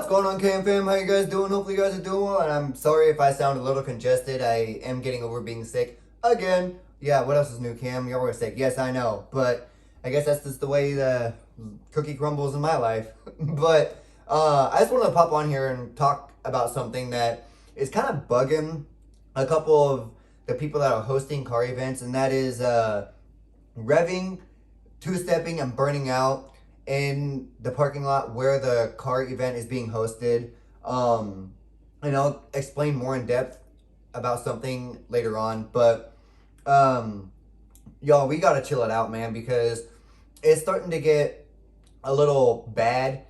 What's going on, KM fam? How you guys doing? Hopefully you guys are doing well, and I'm sorry if I sound a little congested. I am getting over being sick again. Yeah, what else is new, Cam? You're always sick. Yes, I know, but I guess that's just the way the cookie crumbles in my life. But I just wanted to pop on here and talk about something that is kind of bugging a couple of the people that are hosting car events, and that is revving, two-stepping, and burning out in the parking lot where the car event is being hosted. And I'll explain more in depth about something later on, but y'all, we gotta chill it out, man, because it's starting to get a little bad.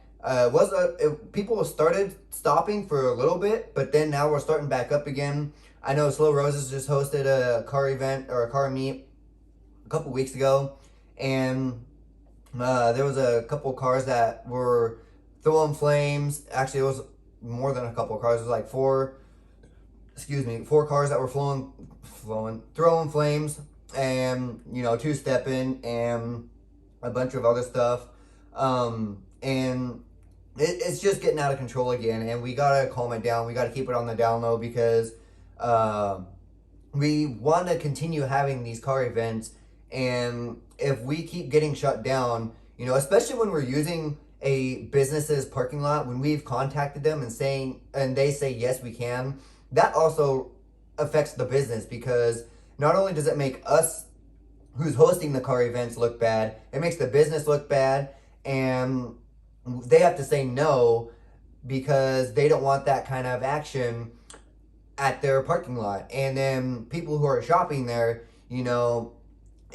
People started stopping for a little bit, but then now we're starting back up again. I know Slow Roses just hosted a car event or a car meet a couple weeks ago, and there was a couple cars that were throwing flames. Actually, it was more than a couple cars. It was like four cars that were throwing flames, and two-stepping and a bunch of other stuff. And it's just getting out of control again, and we gotta calm it down. We gotta keep it on the down low because we want to continue having these car events. And if we keep getting shut down, especially when we're using a business's parking lot, when we've contacted them and they say, yes, we can, that also affects the business, because not only does it make us who's hosting the car events look bad, it makes the business look bad, and they have to say no because they don't want that kind of action at their parking lot. And then people who are shopping there,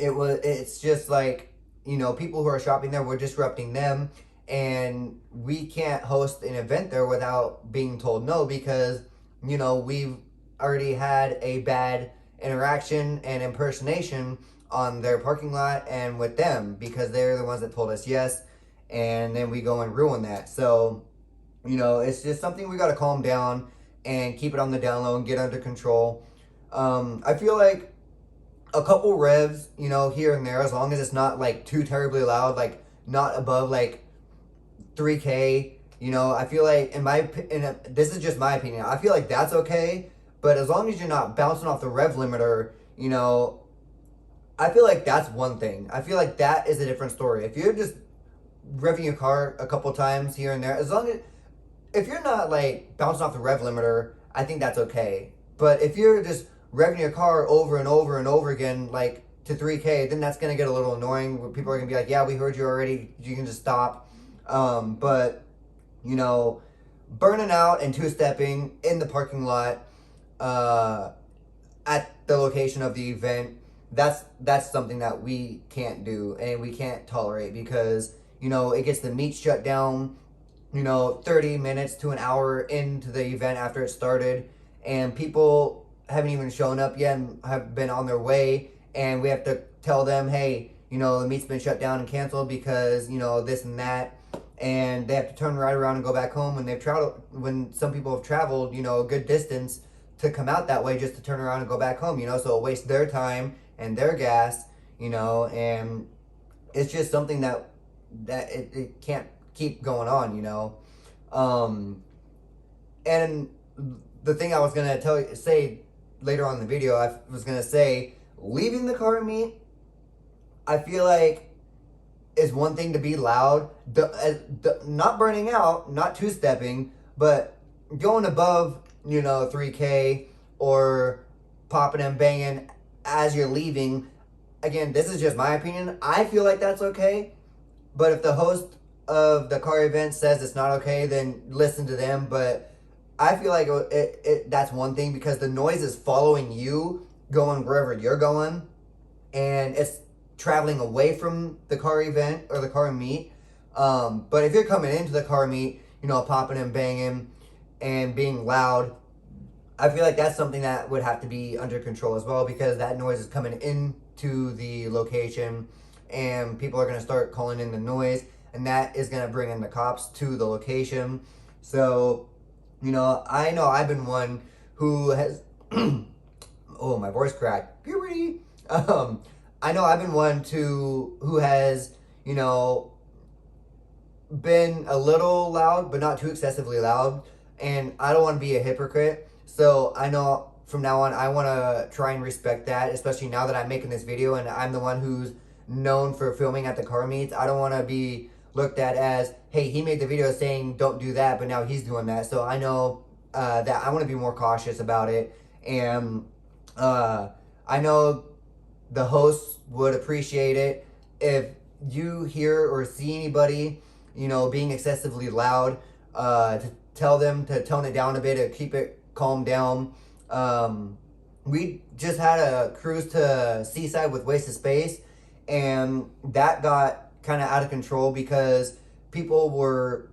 it's just like, people who are shopping there, we're disrupting them, and we can't host an event there without being told no, because we've already had a bad interaction and impersonation on their parking lot and with them, because they're the ones that told us yes, and then we go and ruin that. So it's just something we got to calm down and keep it on the down low and get under control. I feel like a couple revs, here and there, as long as it's not like too terribly loud, like not above like 3K, I feel like this is just my opinion, I feel like that's okay. But as long as you're not bouncing off the rev limiter, I feel like that's one thing. I feel like that is a different story. If you're just revving your car a couple times here and there, if you're not like bouncing off the rev limiter, I think that's okay. But if you're just revving your car over and over and over again, like to 3K, then that's going to get a little annoying, where people are going to be like, yeah, we heard you already, you can just stop. But burning out and two-stepping in the parking lot at the location of the event, that's something that we can't do and we can't tolerate, because it gets the meet shut down 30 minutes to an hour into the event after it started, and people haven't even shown up yet and have been on their way, and we have to tell them, hey, the meet's been shut down and canceled because this and that, and they have to turn right around and go back home when some people have traveled a good distance to come out that way, just to turn around and go back home, so it wastes their time and their gas, and it's just something that it can't keep going on. And the thing I was gonna say later on in the video, I was gonna say, leaving the car meet, I feel like is one thing to be loud, not burning out, not two-stepping, but going above 3K or popping and banging as you're leaving. Again, this is just my opinion. I feel like that's okay, but if the host of the car event says it's not okay, then listen to them. But I feel like that's one thing, because the noise is following you going wherever you're going, and it's traveling away from the car event or the car meet. But if you're coming into the car meet, popping and banging and being loud, I feel like that's something that would have to be under control as well, because that noise is coming into the location, and people are going to start calling in the noise, and that is going to bring in the cops to the location. So, I know I've been one who has, oh, my voice cracked, puberty. I know I've been one who has, been a little loud, but not too excessively loud. And I don't want to be a hypocrite. So I know from now on, I want to try and respect that, especially now that I'm making this video and I'm the one who's known for filming at the car meets. I don't want to be looked at as, hey, he made the video saying don't do that, but now he's doing that. So I know that I want to be more cautious about it. And I know the hosts would appreciate it if you hear or see anybody, you know, being excessively loud, to tell them to tone it down a bit, to keep it calmed down. We just had a cruise to Seaside with Wasted Space, and that got kind of out of control because people were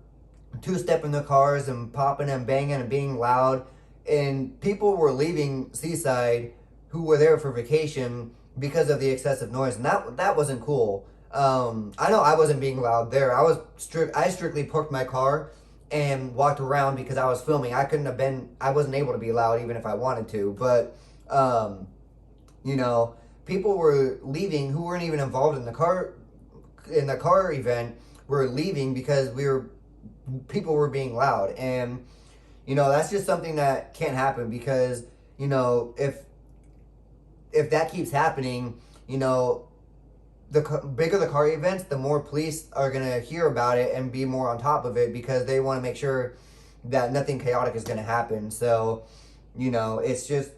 two-stepping their cars and popping and banging and being loud, and people were leaving Seaside who were there for vacation because of the excessive noise, and that wasn't cool. I know I wasn't being loud there. I strictly parked my car and walked around because I was filming. I wasn't able to be loud even if I wanted to, but you know, people were leaving who weren't even involved in the car event, were leaving because people were being loud. And you know, that's just something that can't happen, because you know, if that keeps happening, you know, the bigger the car events, the more police are going to hear about it and be more on top of it, because they want to make sure that nothing chaotic is going to happen. So, you know, it's just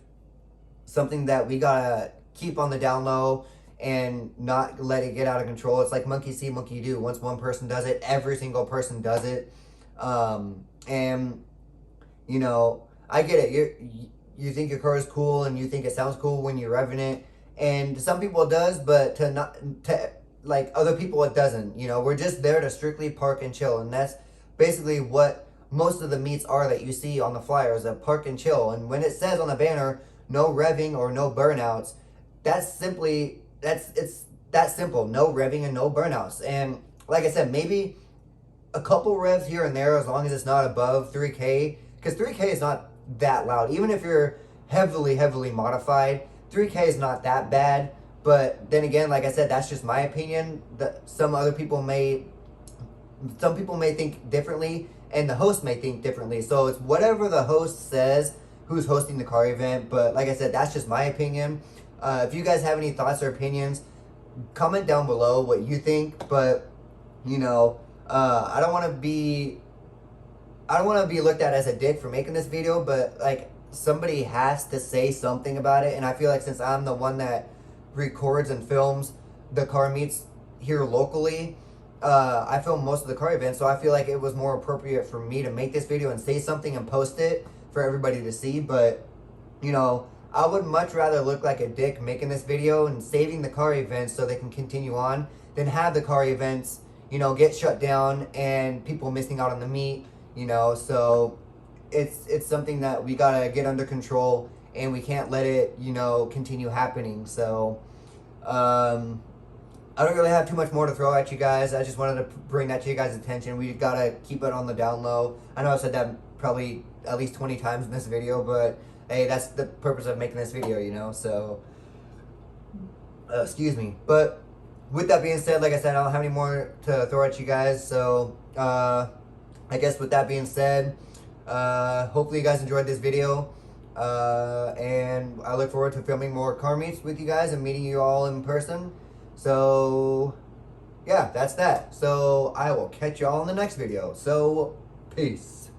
something that we got to keep on the down low and not let it get out of control. It's like monkey see, monkey do. Once one person does it, every single person does it. And, you know, I get it. You think your car is cool and you think it sounds cool when you're revving it. And to some people it does, but to like other people it doesn't. You know, we're just there to strictly park and chill, and that's basically what most of the meets are that you see on the flyers, a park and chill. And when it says on the banner no revving or no burnouts, it's that simple. No revving and no burnouts. And like I said, maybe a couple revs here and there, as long as it's not above 3K, because 3K is not that loud. Even if you're heavily modified, 3K is not that bad. But then again, like I said, that's just my opinion. Some people may think differently, and the host may think differently. So it's whatever the host says, who's hosting the car event. But like I said, that's just my opinion. If you guys have any thoughts or opinions, comment down below what you think. But you know, I don't want to be looked at as a dick for making this video, but like, somebody has to say something about it. And I feel like since I'm the one that records and films the car meets here locally, I film most of the car events, so I feel like it was more appropriate for me to make this video and say something and post it for everybody to see. But you know, I would much rather look like a dick making this video and saving the car events so they can continue on than have the car events, you know, get shut down and people missing out on the meet, you know. So it's something that we gotta get under control, and we can't let it, you know, continue happening. So I don't really have too much more to throw at you guys. I just wanted to bring that to you guys' attention. We gotta keep it on the down low. I know I've said that probably at least 20 times in this video, but hey, that's the purpose of making this video, you know. So excuse me. But with that being said, like I said, I don't have any more to throw at you guys. So I guess with that being said, hopefully you guys enjoyed this video, and I look forward to filming more car meets with you guys and meeting you all in person. So yeah, that's that. So I will catch you all in the next video. So peace.